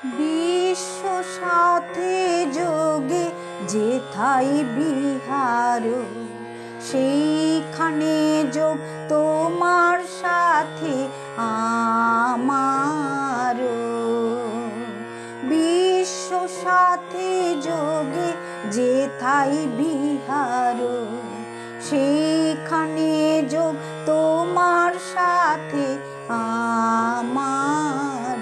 বিশ্ব সাথে যোগে যেথায় বিহার, সেইখানে যোগ তোমার সাথে আমার। বিশ্ব সাথে যোগে যেথায় বিহার, সেইখানে যোগ তোমার সাথে আমার।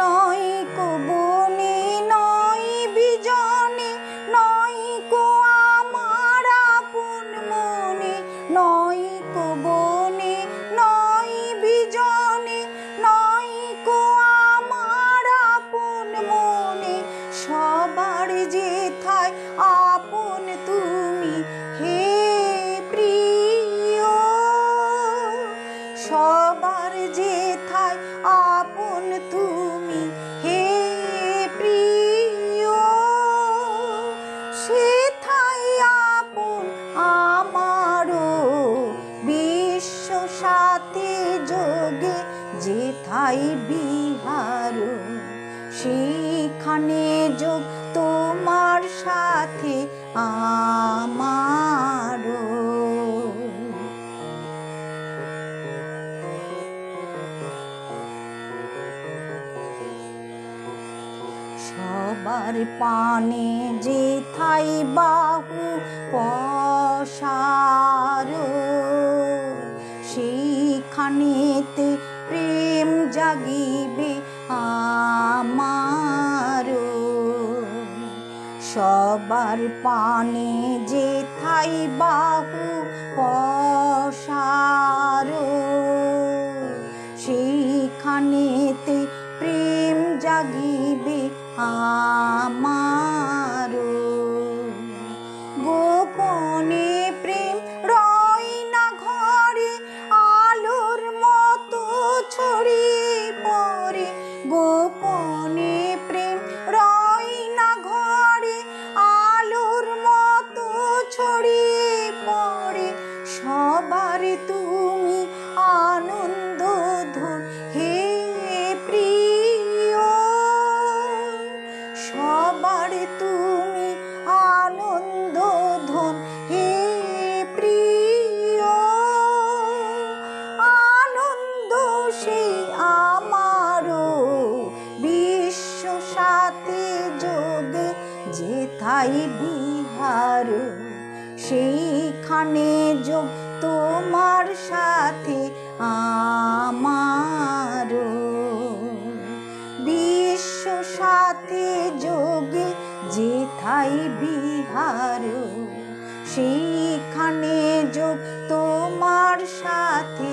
নয়কো বনে নয় বিজনে, নয়কো আমার আপন মনে। নয়কো বনে নয় বিজনে, নয়কো আমার আপন মনে। সবার যেথায় আপন তুমি হে প্রিয়, সবার যেথায় আপন তুমি হে প্রিয়, সেথায় আপন আমারও। বিশ্ব সাথে যোগে যেথায় বিহার, সেইখানে যোগ তোমার সাথে আমার। সবার পানে যেথায় বাহু পসার, সেইখানেতে প্রেম জাগিবে আমার। সবার পানে যেথায় বাহু পসার, সেইখানেতে প্রেম জাগিবে আমার। গোপনে প্রেম রয় না ঘরে, আলোর মতো ছড়িয়ে পড়ে। গোপনে প্রেম রয় না ঘরে, আলোর মতো ছড়িয়ে পড়ে। সবার তুমি আনন্দ ধন হে প্রিয়, সবার তুমি আনন্দ ধন হে প্রিয়। আনন্দ সেই আমারও। বিশ্ব সাথে যোগে যেথায় বিহার, সেইখানে যোগ তোমার সাথে আমার। বিশ্ব সাথে যোগে যেথায় বিহার, সেইখানে যোগ তোমার সাথে